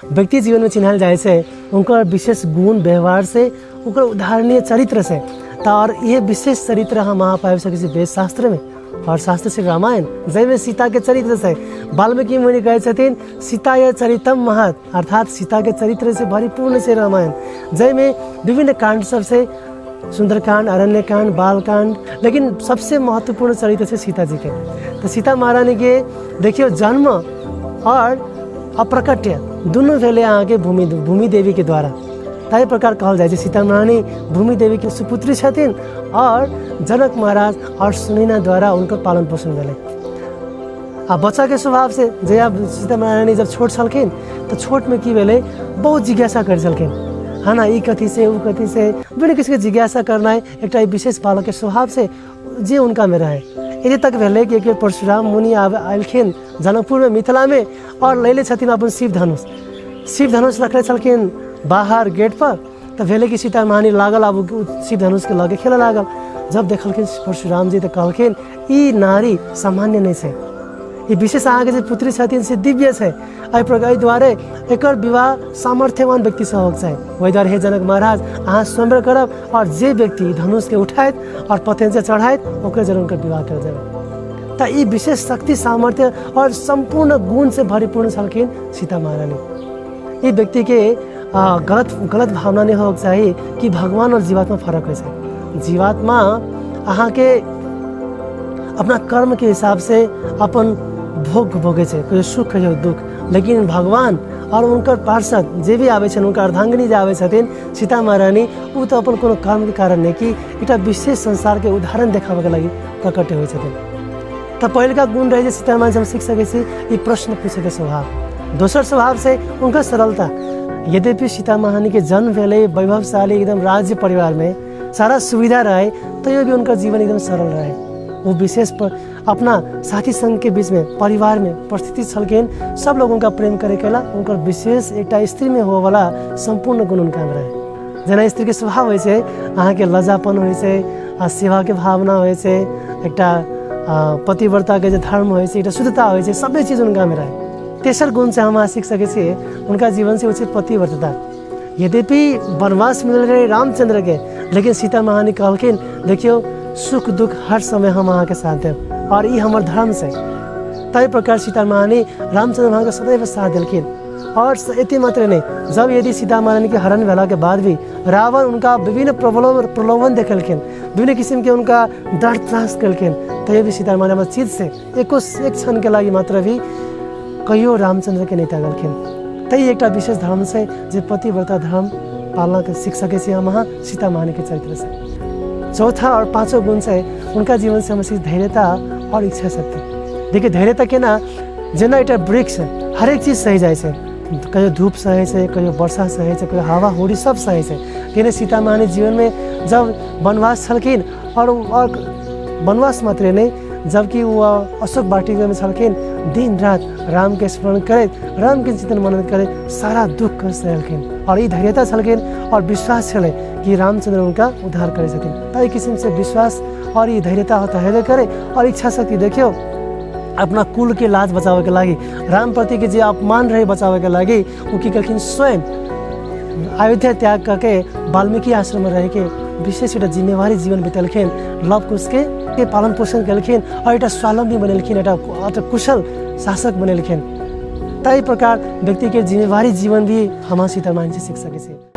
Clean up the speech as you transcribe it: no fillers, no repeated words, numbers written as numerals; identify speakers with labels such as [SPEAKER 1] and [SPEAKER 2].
[SPEAKER 1] व्यक्ति जीवन में चिन्हाल जाए से उनका विशेष गुण व्यवहार से, उनका उदाहरणीय चरित्र से। और ये विशेष चरित्र हम वहाँ पाए सके वेद शास्त्र में और शास्त्र से रामायण जैमें सीता के चरित्र से वाल्मीकि मुनि कहे छथिन सीता या चरितम महत, अर्थात सीता के चरित्र से भरिपूर्ण से रामायण, जैमें विभिन्न कांड सब से सुंदरकांड, अरण्यकांड, बालकांड, लेकिन सबसे महत्वपूर्ण चरित्र से सीता जी के। तो सीता महारानी के देखियो जन्म और अप्रकट्य दोनों भेले यहाँ के भूमि देवी के द्वारा। ताई प्रकार कहल जाए सीता महारानी भूमि देवी की सुपुत्री छथिन और जनक महाराज और सुनैना द्वारा उनको पालन पोषण भेले। बच्चा के स्वभाव से जब सीता महारानी जब छोट छलखिन तो छोट में की भेले बहुत जिज्ञासा कर छलखिन, है ना, ई कथी से ऊ कथी से बिना किसी के जिज्ञासा करना एक विशेष बालक के स्वभाव से जे उनका में रहे। यदि तक भेले कि परशुराम मुनि आलखिन जनकपुर में मिथिला में और लैले छथिन अपन शिव धनुष रखले छलखिन बाहर गेट पर। तो भेले कि सीता महारानी लागल अब शिव धनुष के लगे खेला लागल। जब देखलखिन परशुराम जी तो कहलखिन ई नारी सामान्य नहीं है, ये विशेष अहाँ के पुत्री छथिन से दिव्य है। एहि प्रकार द्वारे एक विवाह सामर्थ्यवान व्यक्ति से होक चाहिए। वही द्वारे हे जनक महाराज अहाँ स्वयंवर करब और जे व्यक्ति धनुष के उठाइत और पथेन से चढ़ाइत ओकर जरूर उनकर विवाह कर जाए। तो ये विशेष शक्ति सामर्थ्य और संपूर्ण गुण से भरिपूर्ण छलखिन सीता महारानी। ये व्यक्ति के गलत भावना नहीं होक चाहिए कि भगवान और जीवात्मा फर्क है। जीवात्मा अहाँ के अपना कर्म के हिसाब से अपन भोग भोगे छे, कहियो सुख कहियो दुख, लेकिन भगवान और उनकर पार्षद जे भी आवे छन, उनका अर्धांगिनी जे आवे छथिन सीता महारानी, वो तो अपन कोनो कर्म के कारण नहीं कि एक विशेष संसार के उदाहरण देखावे के लागि प्रकट हुए छथिन। तो पहले का गुण रहे सीता महारानी हम सीख सके ये प्रश्न पूछे के स्वभाव। दोसर स्वभाव से उनका सरलता। यद्यपि सीता महारानी के जन्म भेले वैभवशाली एकदम राज्य परिवार में सारा सुविधा रहे, तो ये भी उनका जीवन एकदम सरल रहे। वो विशेष पर अपना साथी संग के बीच में परिवार में परिस्थिति छलखिन, सब लोगों का प्रेम करे केला उनका विशेष एक स्त्री में हो वाला संपूर्ण गुण उनका में रहे। जना स्त्री के स्वभाव होइ छै अहाँ के लजापन होइ छै, सेवा के भावना होइ छै, एक पतिव्रता के जो धर्म होइ छै, एक शुद्धता होइ छै, सबै चीज उनका में रहे। तेसर गुण से हम सीख सके छी उनका जीवन से उचित पतिव्रता। यद्यपि वनवास मिल रहे रामचंद्र के, लेकिन सीता महारानी कहलखिन देखियो सुख दुख हर समय हम अहाँ के साथ देव और ये हमार धर्म से। तय प्रकार सीता महारानी रामचंद्र महारानी के सदैव साथ दिलखिन। और इतने मात्र नहीं, जब यदि सीता महारानी के हरण भेला के बाद भी रावण उनका विभिन्न प्रलोभन देखलखिन, विभिन्न किस्म के उनका डर त्रास कलखिन, तो ये भी सीता महारानी चीज से एक क्षण के लागि मात्र भी कहियो रामचंद्र के नेता गलखिन। तई एक विशेष धर्म से जो पतिव्रता धर्म पालना के सीख सके हम वहाँ सीता महारानी के चरित्र से। चौथा और पांचों गुण से उनका जीवन से हम सीख धैर्यता और इच्छा शक्ति। देखिए धैर्यता के ना जेना एक वृक्ष हर एक चीज सही जाए से, कहियो धूप सहे से, कहियो वर्षा सहे से, कहियो हवा हुड़ी सब सहे से। लेकिन सीता महारानी जीवन में जब वनवास छलखिन और वनवास मात्र नहीं, जबकि वो अशोक वाटिका में छलखिन, दिन रात राम के स्मरण करे, राम के चिंतन मनन करे, सारा दुख कर सहलखिन। और ये धैर्यता छलखिन और विश्वास छले कि रामचंद्र उनका उद्धार करे सकिन। तो किस्म से विश्वास और ये धैर्यता होता है करे और इच्छा शक्ति। देखियो अपना कुल के लाज बचावे के लगी, राम प्रति के जो अपमान रहे बचावे के लगी, वो की कलखिन स्वयं अयोध्या त्याग करके वाल्मीकि आश्रम में रह के विशेष एक जिम्मेवारी जीवन बितलखिन, लव कुश के पालन पोषण कलखिन और एक स्वावलंबी बनेलखिन, एक कुशल शासक बनेलखिन। तई प्रकार व्यक्ति के जिम्मेवारी जीवन भी हम सीता महारानी से सीख सके।